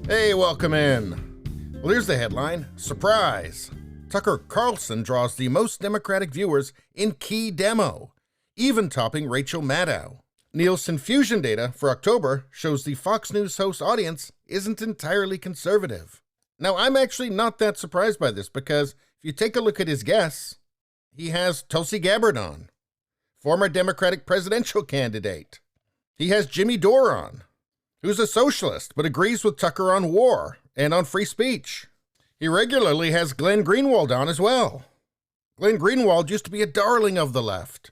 Hey, welcome in. Well, here's the headline. Surprise! Tucker Carlson draws the most Democratic viewers in key demo, even topping Rachel Maddow. Nielsen Fusion data for October shows the Fox News host audience isn't entirely conservative. Now, I'm actually not that surprised by this because if you take a look at his guests, he has Tulsi Gabbard on, former Democratic presidential candidate. He has Jimmy Dore on, who's a socialist but agrees with Tucker on war and on free speech. He regularly has Glenn Greenwald on as well. Glenn Greenwald used to be a darling of the left,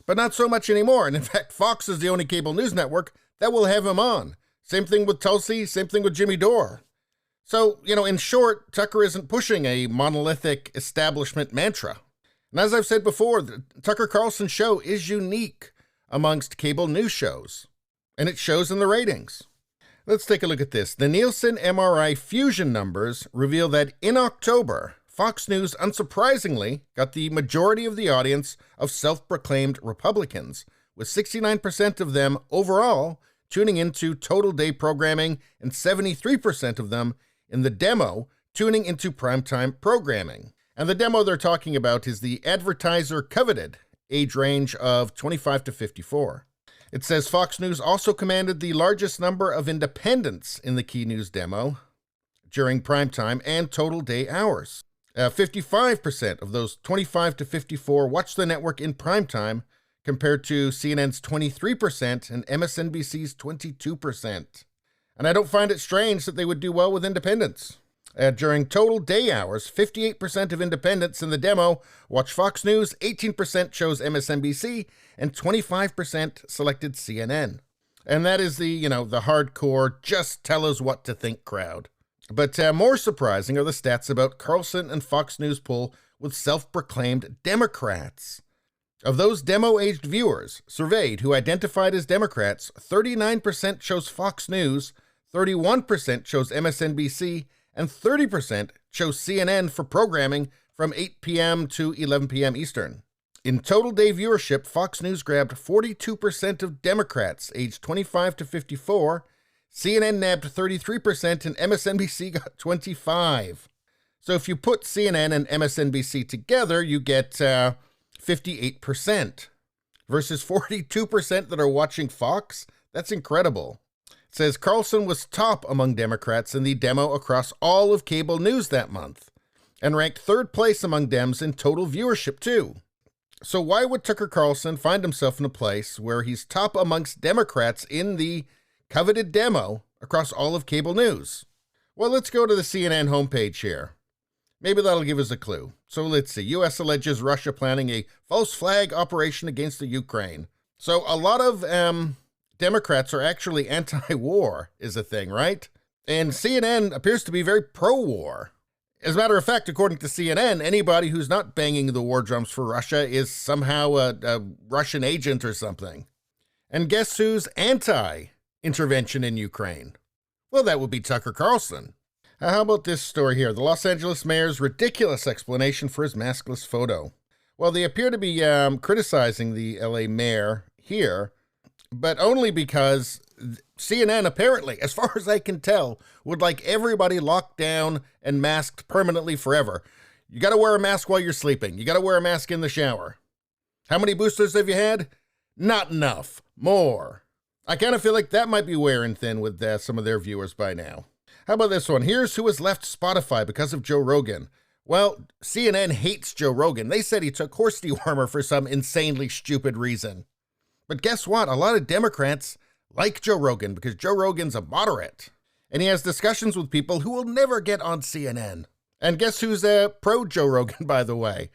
but not so much anymore. And in fact, Fox is the only cable news network that will have him on. Same thing with Tulsi, same thing with Jimmy Dore. So, in short, Tucker isn't pushing a monolithic establishment mantra. And as I've said before, the Tucker Carlson show is unique amongst cable news shows, and it shows in the ratings. Let's take a look at this. The Nielsen MRI Fusion numbers reveal that in October, Fox News unsurprisingly got the majority of the audience of self-proclaimed Republicans, with 69% of them overall tuning into total day programming and 73% of them in the demo tuning into primetime programming. And the demo they're talking about is the advertiser coveted age range of 25 to 54. It says Fox News also commanded the largest number of independents in the key news demo during primetime and total day hours. 55% of those 25 to 54 watched the network in primetime, compared to CNN's 23% and MSNBC's 22%. And I don't find it strange that they would do well with independents. During total day hours, 58% of independents in the demo watched Fox News, 18% chose MSNBC, and 25% selected CNN. And that is the hardcore, just tell us what to think crowd. But more surprising are the stats about Carlson and Fox News poll with self-proclaimed Democrats. Of those demo-aged viewers surveyed who identified as Democrats, 39% chose Fox News, 31% chose MSNBC, and 30% chose CNN for programming from 8 p.m. to 11 p.m. Eastern. In total day viewership, Fox News grabbed 42% of Democrats aged 25 to 54, CNN nabbed 33%, and MSNBC got 25%. So if you put CNN and MSNBC together, you get 58% versus 42% that are watching Fox. That's incredible. It says Carlson was top among Democrats in the demo across all of cable news that month, and ranked third place among Dems in total viewership too. So why would Tucker Carlson find himself in a place where he's top amongst Democrats in the coveted demo across all of cable news? Well, let's go to the CNN homepage here. Maybe that'll give us a clue. So let's see. U.S. alleges Russia planning a false flag operation against the Ukraine. So a lot of Democrats are actually anti-war is a thing, right? And CNN appears to be very pro-war. As a matter of fact, according to CNN, anybody who's not banging the war drums for Russia is somehow a Russian agent or something. And guess who's anti-intervention in Ukraine? Well, that would be Tucker Carlson. How about this story here? The Los Angeles mayor's ridiculous explanation for his maskless photo. Well, they appear to be criticizing the LA mayor here, but only because CNN, apparently, as far as I can tell, would like everybody locked down and masked permanently forever. You got to wear a mask while you're sleeping. You got to wear a mask in the shower. How many boosters have you had? Not enough. More. I kind of feel like that might be wearing thin with some of their viewers by now. How about this one? Here's who has left Spotify because of Joe Rogan. Well, CNN hates Joe Rogan. They said he took horse dewormer for some insanely stupid reason. But guess what? A lot of Democrats like Joe Rogan because Joe Rogan's a moderate. And he has discussions with people who will never get on CNN. And guess who's pro-Joe Rogan, by the way?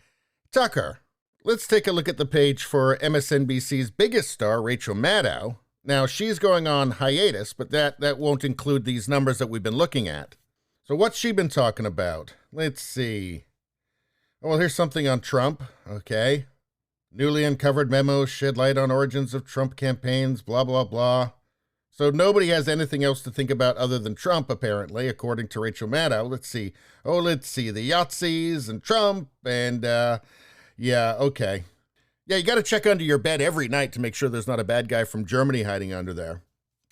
Tucker. Let's take a look at the page for MSNBC's biggest star, Rachel Maddow. Now, she's going on hiatus, but that won't include these numbers that we've been looking at. So what's she been talking about? Let's see. Oh, well, here's something on Trump. Okay. Newly uncovered memos shed light on origins of Trump campaigns, blah, blah, blah. So nobody has anything else to think about other than Trump, apparently, according to Rachel Maddow. Let's see. Oh, let's see. The Yahtzees and Trump and, yeah, okay. Yeah, you got to check under your bed every night to make sure there's not a bad guy from Germany hiding under there.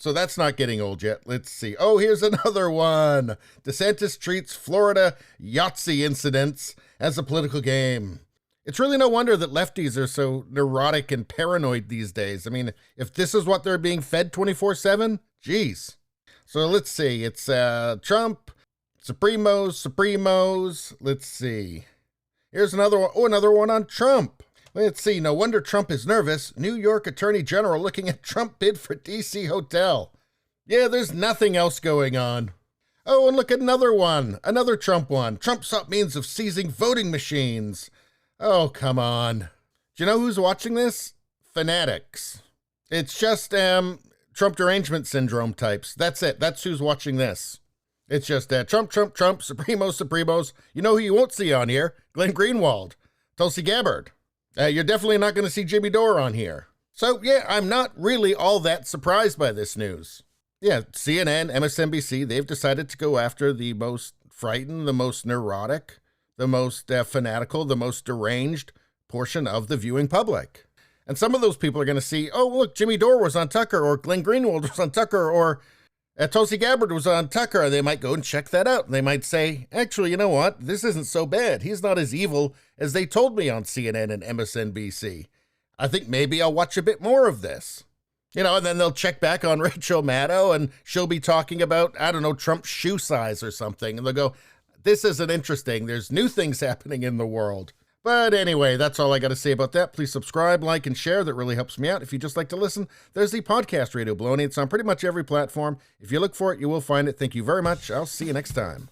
So that's not getting old yet. Let's see. Oh, here's another one. DeSantis treats Florida Yahtzee incidents as a political game. It's really no wonder that lefties are so neurotic and paranoid these days. I mean, if this is what they're being fed 24/7, geez. So let's see. It's Trump, Supremos. Let's see. Here's another one. Oh, another one on Trump. Let's see. No wonder Trump is nervous. New York Attorney General looking at Trump bid for D.C. hotel. Yeah, there's nothing else going on. Oh, and look at another one. Another Trump one. Trump sought means of seizing voting machines. Oh, come on. Do you know who's watching this? Fanatics. It's just Trump derangement syndrome types. That's it. That's who's watching this. It's just Trump, Supremos. You know who you won't see on here? Glenn Greenwald, Tulsi Gabbard. You're definitely not going to see Jimmy Dore on here. So, yeah, I'm not really all that surprised by this news. Yeah, CNN, MSNBC, they've decided to go after the most frightened, the most neurotic, the most fanatical, the most deranged portion of the viewing public. And some of those people are going to see, oh, look, Jimmy Dore was on Tucker, or Glenn Greenwald was on Tucker, or Tulsi Gabbard was on Tucker. They might go and check that out. And they might say, actually, you know what? This isn't so bad. He's not as evil as they told me on CNN and MSNBC. I think maybe I'll watch a bit more of this. You know, and then they'll check back on Rachel Maddow and she'll be talking about, I don't know, Trump's shoe size or something. And they'll go, this isn't interesting. There's new things happening in the world. But anyway, that's all I got to say about that. Please subscribe, like, and share. That really helps me out. If you just like to listen, there's the podcast Radio Baloney. It's on pretty much every platform. If you look for it, you will find it. Thank you very much. I'll see you next time.